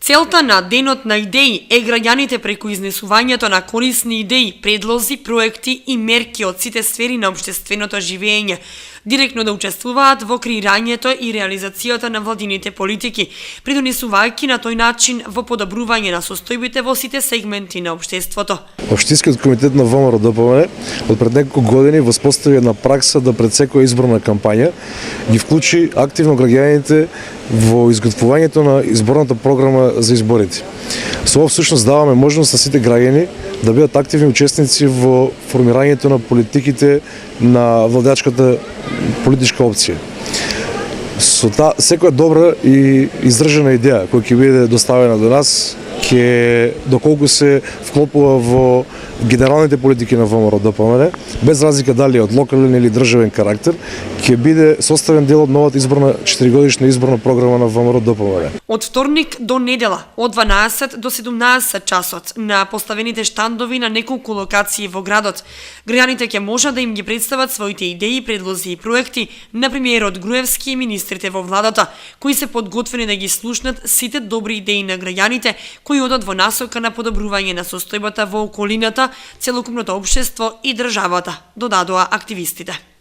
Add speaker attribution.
Speaker 1: Целта на Денот на идеи е граѓаните преку изнесувањето на корисни идеи, предлози, проекти и мерки од сите сфери на општественото живење, директно да учествуваат во креирањето и реализацијата на владините политики, придонесувајќи на тој начин во подобрување на состојбите во сите сегменти на општеството.
Speaker 2: Општинскиот комитет на ВМРО ДПМН од пред неколку години воспостави една пракса да пред секоја изборна кампања ги вклучи активно граѓаните во изготвувањето на изборната програма за изборите. Со ова всушност даваме можност на сите граѓани да бидат активни учесници во формирањето на политиките на владеачката политичка опција. Со секоја добра и издржана идеја која ќе биде доставена до нас, доколку се вклопува во генералните политики на ВМРО ДПМН, без разлика дали од локален или државен карактер, ќе биде составен дел од новата 4-годишна изборна програма на ВМРО ДПМН.
Speaker 1: Од вторник до недела, од 12 до 17 часот, на поставените штандови на неколку локации во градот, граѓаните ќе можат да им ги представат своите идеи, предлози и проекти на премиерот Груевски и министрите во владата, кои се подготвени да ги слушнат сите добри идеи на граѓаните кои одат во насока на подобрување на состојбата во околината, целокупното општество и државата, додадоа активистите.